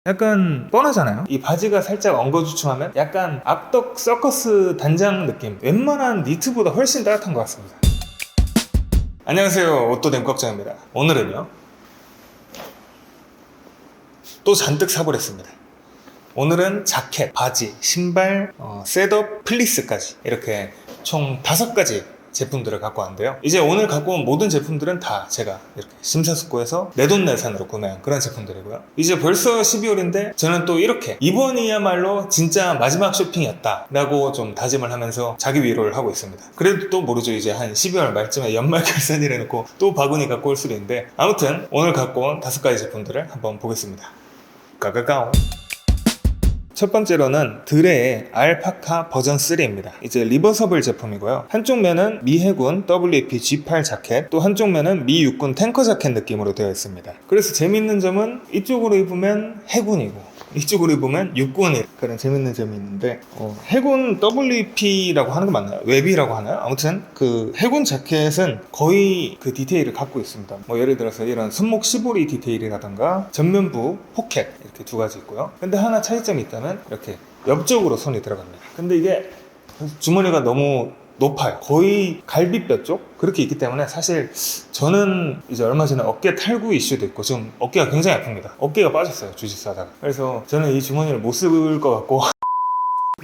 약간 뻔하잖아요. 이 바지가 살짝 엉거주춤하면 약간 악덕 서커스 단장 느낌. 웬만한 니트보다 훨씬 따뜻한 것 같습니다. 안녕하세요, 옷도 댐꺽장입니다. 오늘은요 또 잔뜩 사버렸습니다. 오늘은 자켓, 바지, 신발, 셋업, 플리스까지 이렇게 총 5가지 제품들을 갖고 왔는데요. 이제 오늘 갖고 온 모든 제품들은 다 제가 이렇게 심사숙고해서 내돈내산으로 구매한 그런 제품들이고요. 이제 벌써 12월인데 저는 또 이렇게 이번이야말로 진짜 마지막 쇼핑이었다 라고 좀 다짐을 하면서 자기 위로를 하고 있습니다. 그래도 또 모르죠. 이제 한 12월 말쯤에 연말 결산이라 해놓고 또 바구니 갖고 올 수도 있는데, 아무튼 오늘 갖고 온 5가지 제품들을 한번 보겠습니다. 까까까오. 첫 번째로는 드레의 알파카 버전 3입니다. 이제 리버서블 제품이고요. 한쪽 면은 미 해군 WP G8 자켓, 또 한쪽 면은 미 육군 탱커 자켓 느낌으로 되어 있습니다. 그래서 재밌는 점은 이쪽으로 입으면 해군이고 이쪽으로 입으면 육군이, 그런 재밌는 점이 있는데, 해군 WP라고 하는 거 맞나요? 웹이라고 하나요? 아무튼 그 해군 자켓은 거의 그 디테일을 갖고 있습니다. 뭐 예를 들어서 이런 손목 시보리 디테일이라던가 전면부 포켓 이렇게 2가지 있고요. 근데 하나 차이점이 있다면 이렇게 옆쪽으로 손이 들어갑니다. 근데 이게 주머니가 너무 높아요. 거의 갈비뼈 쪽 그렇게 있기 때문에 사실 저는 이제 얼마 전에 어깨 탈구 이슈도 있고 지금 어깨가 굉장히 아픕니다. 어깨가 빠졌어요, 주짓수 하다가. 그래서 저는 이 주머니를 못 쓸 것 같고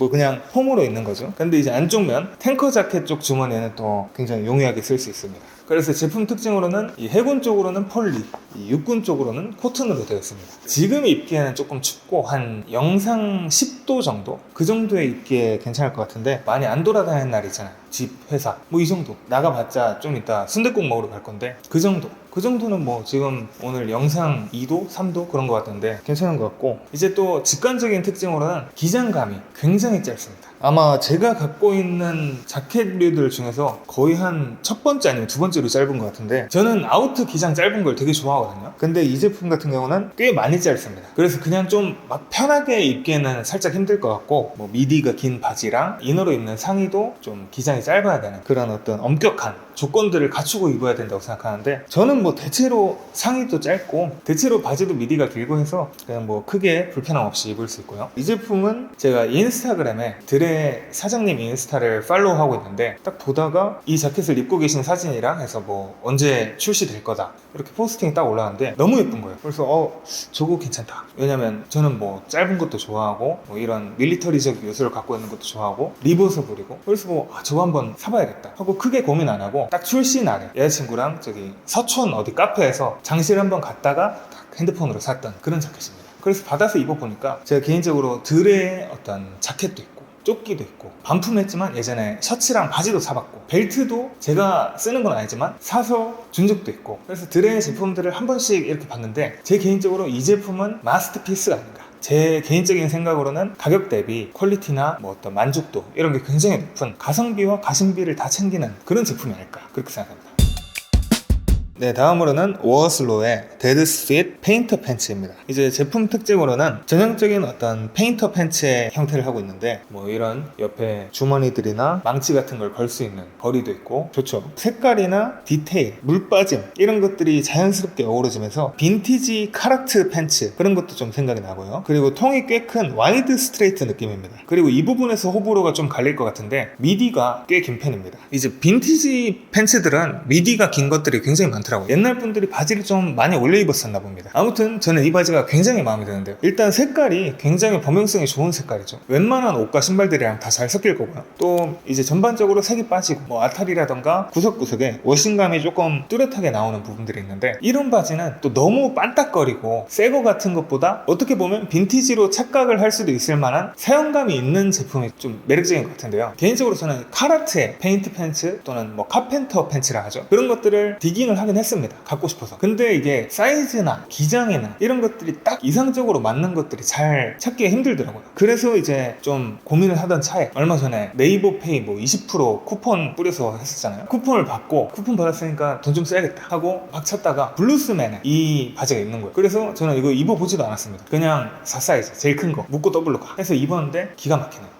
뭐 그냥 폼으로 있는 거죠. 근데 이제 안쪽 면 탱커 자켓 쪽 주머니에는 또 굉장히 용이하게 쓸 수 있습니다. 그래서 제품 특징으로는 이 해군 쪽으로는 폴리, 이 육군 쪽으로는 코튼으로 되어 있습니다. 지금 입기에는 조금 춥고 한 영상 10도 정도? 그 정도에 입기에 괜찮을 것 같은데, 많이 안 돌아다니는 날 있잖아요. 집, 회사 뭐 이 정도 나가봤자 좀 이따 순댓국 먹으러 갈 건데 그 정도는 뭐 지금 오늘 영상 2도, 3도 그런 것 같은데 괜찮은 것 같고, 이제 또 직관적인 특징으로는 기장감이 굉장히 짧습니다. 아마 제가 갖고 있는 자켓류들 중에서 거의 한 첫 번째 아니면 2번째로 짧은 것 같은데, 저는 아우트 기장 짧은 걸 되게 좋아하거든요. 근데 이 제품 같은 경우는 꽤 많이 짧습니다. 그래서 그냥 좀 막 편하게 입기에는 살짝 힘들 것 같고, 뭐 미디가 긴 바지랑 이너로 입는 상의도 좀 기장이 짧아야 되는 그런 어떤 엄격한 조건들을 갖추고 입어야 된다고 생각하는데, 저는 뭐 대체로 상의도 짧고 대체로 바지도 미디가 길고 해서 그냥 뭐 크게 불편함 없이 입을 수 있고요. 이 제품은 제가 인스타그램에 드레 사장님 인스타를 팔로우하고 있는데, 딱 보다가 이 자켓을 입고 계신 사진이랑 해서 뭐 언제 출시될 거다 이렇게 포스팅이 딱 올라왔는데 너무 예쁜 거예요. 그래서 저거 괜찮다. 왜냐면 저는 뭐 짧은 것도 좋아하고 뭐 이런 밀리터리적 요소를 갖고 있는 것도 좋아하고 리버서블이고, 그래서 저거 한번 사봐야겠다 하고 크게 고민 안 하고 딱 출시 날에 여자친구랑 저기 서촌 어디 카페에서 장실 한번 갔다가 딱 핸드폰으로 샀던 그런 자켓입니다. 그래서 받아서 입어보니까 제가 개인적으로 드레의 어떤 자켓도 있고 조끼도 있고 반품했지만 예전에 셔츠랑 바지도 사봤고 벨트도 제가 쓰는 건 아니지만 사서 준 적도 있고, 그래서 드레의 제품들을 한 번씩 이렇게 봤는데 제 개인적으로 이 제품은 마스터피스가 아닌가. 제 개인적인 생각으로는 가격 대비 퀄리티나 뭐 어떤 만족도 이런 게 굉장히 높은 가성비와 가심비를 다 챙기는 그런 제품이 아닐까 그렇게 생각합니다. 네, 다음으로는 워슬로의 데드스핏 페인터 팬츠입니다. 이제 제품 특징으로는 전형적인 어떤 페인터 팬츠의 형태를 하고 있는데, 뭐 이런 옆에 주머니들이나 망치 같은 걸 걸 수 있는 거리도 있고 좋죠. 색깔이나 디테일, 물빠짐 이런 것들이 자연스럽게 어우러지면서 빈티지 카라트 팬츠 그런 것도 좀 생각이 나고요. 그리고 통이 꽤 큰 와이드 스트레이트 느낌입니다. 그리고 이 부분에서 호불호가 좀 갈릴 것 같은데 미디가 꽤 긴 편입니다. 이제 빈티지 팬츠들은 미디가 긴 것들이 굉장히 많더라고요. 옛날 분들이 바지를 좀 많이 올려 입었었나 봅니다. 아무튼 저는 이 바지가 굉장히 마음에 드는데요. 일단 색깔이 굉장히 범용성이 좋은 색깔이죠. 웬만한 옷과 신발들이랑 다 잘 섞일 거고요. 또 이제 전반적으로 색이 빠지고 뭐 아타리라던가 구석구석에 워싱감이 조금 뚜렷하게 나오는 부분들이 있는데, 이런 바지는 또 너무 반딱거리고 새거 같은 것보다 어떻게 보면 빈티지로 착각을 할 수도 있을 만한 사용감이 있는 제품이 좀 매력적인 것 같은데요. 개인적으로 저는 카라트의 페인트 팬츠 또는 뭐 카펜터 팬츠라 하죠. 그런 것들을 디깅을 하긴 했습니다. 갖고 싶어서. 근데 이게 사이즈나 기장이나 이런 것들이 딱 이상적으로 맞는 것들이 잘 찾기가 힘들더라고요. 그래서 이제 좀 고민을 하던 차에 얼마 전에 네이버페이 뭐 20% 쿠폰 뿌려서 했었잖아요. 쿠폰을 받고 쿠폰 받았으니까 돈 좀 써야겠다 하고 막 찾다가 블루스맨에 이 바지가 있는 거예요. 그래서 저는 이거 입어보지도 않았습니다. 그냥 4사이즈 제일 큰 거 묶고 더블로 해서 입었는데 기가 막히네요.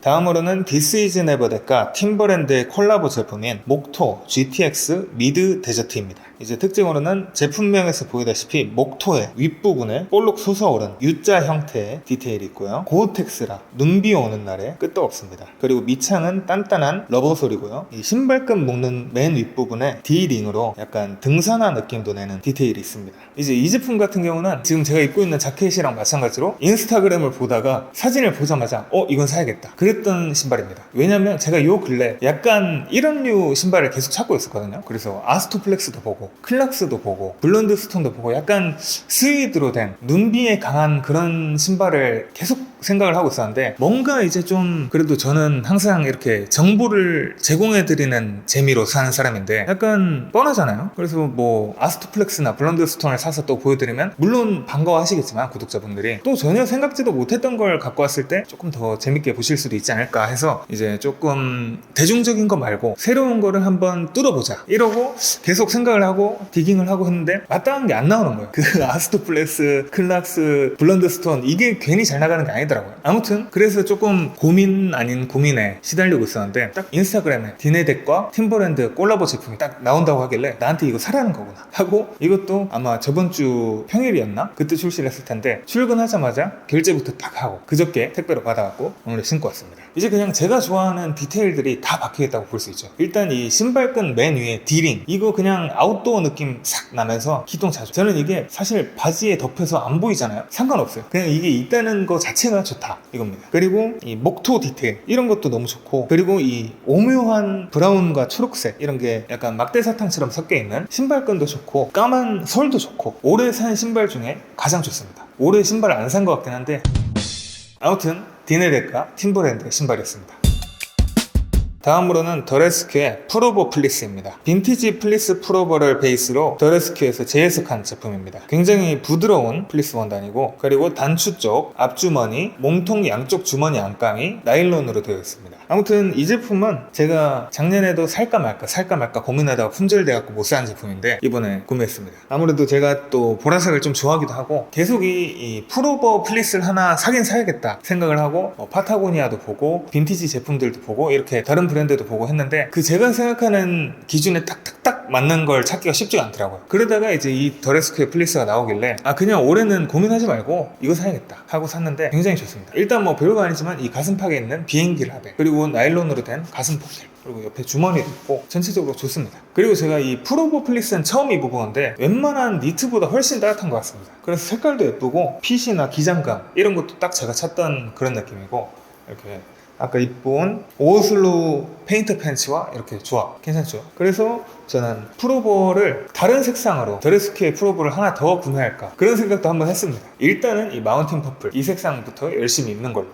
다음으로는 This is Never That과 팀버랜드의 콜라보 제품인 목토 GTX 미드 데저트입니다. 이제 특징으로는 제품명에서 보이다시피 목토의 윗부분에 볼록 솟아오른 U자 형태의 디테일이 있고요. 고어텍스라 눈 비 오는 날에 끄떡 없습니다. 그리고 밑창은 단단한 러버 솔이고요. 이 신발끈 묶는 맨 윗부분에 D링으로 약간 등산화 느낌도 내는 디테일이 있습니다. 이제 이 제품 같은 경우는 지금 제가 입고 있는 자켓이랑 마찬가지로 인스타그램을 보다가 사진을 보자마자 이건 사야겠다 그랬던 신발입니다. 왜냐면 제가 요 근래 약간 이런 류 신발을 계속 찾고 있었거든요. 그래서 아스토플렉스도 보고 클락스도 보고 블론드 스톤도 보고 약간 스위드로 된 눈비에 강한 그런 신발을 계속 생각을 하고 있었는데, 뭔가 이제 좀 그래도 저는 항상 이렇게 정보를 제공해드리는 재미로 사는 사람인데 약간 뻔하잖아요. 그래서 뭐 아스토플렉스나 블론드 스톤을 사서 또 보여드리면 물론 반가워하시겠지만 구독자분들이 또 전혀 생각지도 못했던 걸 갖고 왔을 때 조금 더 재밌게 보실 수도 있지 않을까 해서 이제 조금 대중적인 거 말고 새로운 거를 한번 뚫어보자 이러고 계속 생각을 하고 디깅을 하고 했는데 마땅한 게 안 나오는 거예요. 그 아스토플렉스, 클락스, 블론드 스톤 이게 괜히 잘 나가는 게 아니더라고요. 아무튼 그래서 조금 고민 아닌 고민에 시달리고 있었는데 딱 인스타그램에 디네덱과 팀버랜드 콜라보 제품이 딱 나온다고 하길래 나한테 이거 사라는 거구나 하고, 이것도 아마 저번 주 평일이었나? 그때 출시를 했을 텐데 출근하자마자 결제부터 딱 하고 그저께 택배로 받아갖고 오늘 신고 왔습니다. 이제 그냥 제가 좋아하는 디테일들이 다 바뀌겠다고 볼 수 있죠. 일단 이 신발끈 맨 위에 D링 이거 그냥 아웃도어 느낌 싹 나면서 기똥차죠. 저는 이게 사실 바지에 덮여서 안 보이잖아요. 상관없어요. 그냥 이게 있다는 거 자체가 좋다 이겁니다. 그리고 이 목토 디테일 이런 것도 너무 좋고, 그리고 이 오묘한 브라운과 초록색 이런 게 약간 막대사탕처럼 섞여 있는 신발끈도 좋고 까만 솔도 좋고 올해 산 신발 중에 가장 좋습니다. 올해 신발 안 산 것 같긴 한데 아무튼 디네덱과 팀버랜드 신발이었습니다. 다음으로는 더레스큐의 프로버 플리스입니다. 빈티지 플리스 프로버를 베이스로 더레스큐에서 재해석한 제품입니다. 굉장히 부드러운 플리스 원단이고, 그리고 단추 쪽 앞주머니, 몸통 양쪽 주머니 안감이 나일론으로 되어 있습니다. 아무튼 이 제품은 제가 작년에도 살까 말까 고민하다가 품절돼갖고 못 산 제품인데 이번에 구매했습니다. 아무래도 제가 또 보라색을 좀 좋아하기도 하고 계속 이 프로버 플리스를 하나 사긴 사야겠다 생각을 하고 파타고니아도 보고 빈티지 제품들도 보고 이렇게 다른 브랜드도 보고 했는데 그 제가 생각하는 기준에 딱 맞는 걸 찾기가 쉽지가 않더라고요. 그러다가 이제 이 더레스큐의 플리스가 나오길래 그냥 올해는 고민하지 말고 이거 사야겠다 하고 샀는데 굉장히 좋습니다. 일단 뭐 별거 아니지만 이 가슴팍에 있는 비행기 라벨, 그리고 나일론으로 된 가슴 포켓, 그리고 옆에 주머니도 있고 전체적으로 좋습니다. 그리고 제가 이 프로버 플리스는 처음 입어보는데 웬만한 니트보다 훨씬 따뜻한 것 같습니다. 그래서 색깔도 예쁘고 핏이나 기장감 이런 것도 딱 제가 찾던 그런 느낌이고, 이렇게 아까 입은 오슬로 페인트 팬츠와 이렇게 조합 괜찮죠? 그래서 저는 프로버를 다른 색상으로 더레스큐의 프로버를 하나 더 구매할까 그런 생각도 한번 했습니다. 일단은 이 마운틴 퍼플 이 색상부터 열심히 입는 걸로.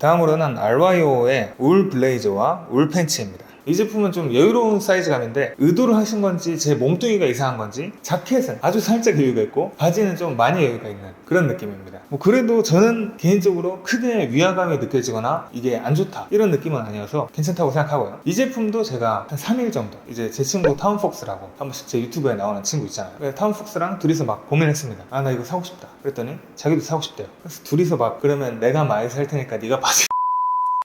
다음으로는 알와이오의 울 블레이저와 울 팬츠입니다. 이 제품은 좀 여유로운 사이즈감인데 의도를 하신 건지 제 몸뚱이가 이상한 건지 자켓은 아주 살짝 여유가 있고 바지는 좀 많이 여유가 있는 그런 느낌입니다. 뭐 그래도 저는 개인적으로 크게 위화감이 느껴지거나 이게 안 좋다 이런 느낌은 아니어서 괜찮다고 생각하고요. 이 제품도 제가 한 3일 정도 이제 제 친구 타운폭스라고 한 번씩 제 유튜브에 나오는 친구 있잖아요. 타운폭스랑 둘이서 막 고민했습니다. 나 이거 사고 싶다 그랬더니 자기도 사고 싶대요. 그래서 둘이서 막 그러면 내가 많이 살 테니까 네가 바지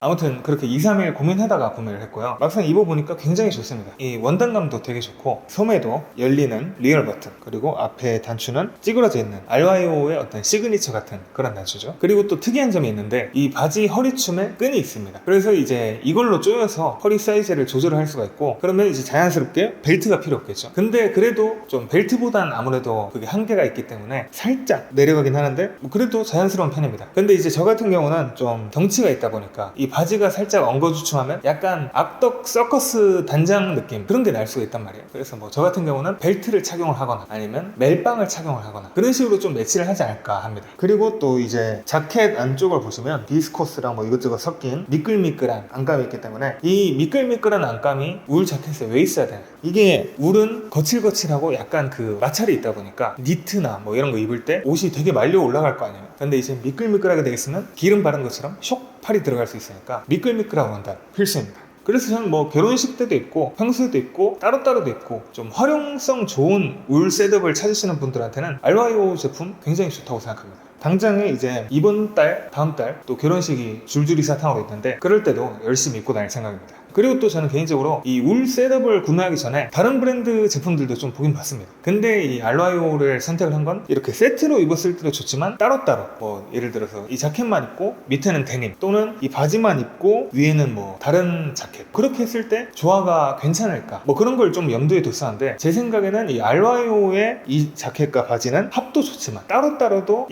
아무튼 그렇게 2-3일 고민하다가 구매를 했고요. 막상 입어보니까 굉장히 좋습니다. 이 원단감도 되게 좋고 소매도 열리는 리얼 버튼, 그리고 앞에 단추는 찌그러져 있는 알와이오의 어떤 시그니처 같은 그런 단추죠. 그리고 또 특이한 점이 있는데 이 바지 허리춤에 끈이 있습니다. 그래서 이제 이걸로 조여서 허리 사이즈를 조절을 할 수가 있고, 그러면 이제 자연스럽게 벨트가 필요 없겠죠. 근데 그래도 좀 벨트보단 아무래도 그게 한계가 있기 때문에 살짝 내려가긴 하는데 뭐 그래도 자연스러운 편입니다. 근데 이제 저 같은 경우는 좀 덩치가 있다 보니까 이 바지가 살짝 엉거주춤하면 약간 악덕 서커스 단장 느낌 그런 게 날 수가 있단 말이에요. 그래서 뭐 저 같은 경우는 벨트를 착용을 하거나 아니면 멜빵을 착용을 하거나 그런 식으로 좀 매치를 하지 않을까 합니다. 그리고 또 이제 자켓 안쪽을 보시면 비스코스랑 뭐 이것저것 섞인 미끌미끌한 안감이 있기 때문에 이 미끌미끌한 안감이 울 자켓에 왜 있어야 되나, 이게 울은 거칠거칠하고 약간 그 마찰이 있다 보니까 니트나 뭐 이런 거 입을 때 옷이 되게 말려 올라갈 거 아니에요. 근데 이제 미끌미끌하게 되어 있으면 기름 바른 것처럼 쇽 팔이 들어갈 수 있으니까 미끌미끌한 원단 필수입니다. 그래서 저는 뭐 결혼식 때도 있고 평소에도 있고 따로따로도 있고 좀 활용성 좋은 울 셋업을 찾으시는 분들한테는 알와이오 제품 굉장히 좋다고 생각합니다. 당장에 이제 이번 달 다음 달 또 결혼식이 줄줄이 사탕으로 있는데 그럴 때도 열심히 입고 다닐 생각입니다. 그리고 또 저는 개인적으로 이 울 셋업을 구매하기 전에 다른 브랜드 제품들도 좀 보긴 봤습니다. 근데 이 알와요를 선택을 한 건 이렇게 세트로 입었을 때도 좋지만 따로따로 뭐 예를 들어서 이 자켓만 입고 밑에는 데님 또는 이 바지만 입고 위에는 뭐 다른 자켓 그렇게 했을 때 조화가 괜찮을까 뭐 그런 걸 좀 염두에 뒀었는데 제 생각에는 이 알와요의 이 자켓과 바지는 합도 좋지만 따로따로도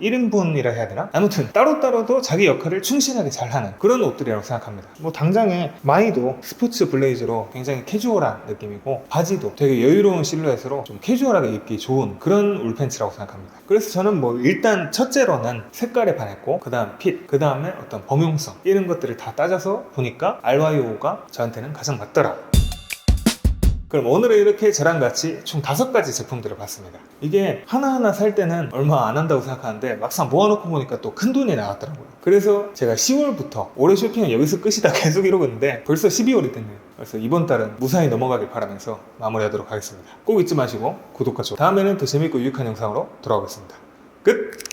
1인분이라 해야 되나? 아무튼 따로따로도 자기 역할을 충실하게 잘하는 그런 옷들이라고 생각합니다. 뭐 당장에 마이도 스포츠 블레이저로 굉장히 캐주얼한 느낌이고 바지도 되게 여유로운 실루엣으로 좀 캐주얼하게 입기 좋은 그런 울팬츠라고 생각합니다. 그래서 저는 뭐 일단 첫째로는 색깔에 반했고 그 다음 핏, 그 다음에 어떤 범용성 이런 것들을 다 따져서 보니까 알와요가 저한테는 가장 맞더라. 그럼 오늘은 이렇게 저랑 같이 총 5가지 제품들을 봤습니다. 이게 하나하나 살 때는 얼마 안 한다고 생각하는데 막상 모아놓고 보니까 또 큰 돈이 나왔더라고요. 그래서 제가 10월부터 올해 쇼핑은 여기서 끝이다 계속 이러고 있는데 벌써 12월이 됐네요. 그래서 이번 달은 무사히 넘어가길 바라면서 마무리하도록 하겠습니다. 꼭 잊지 마시고 구독과 좋아요. 다음에는 더 재밌고 유익한 영상으로 돌아오겠습니다. 끝!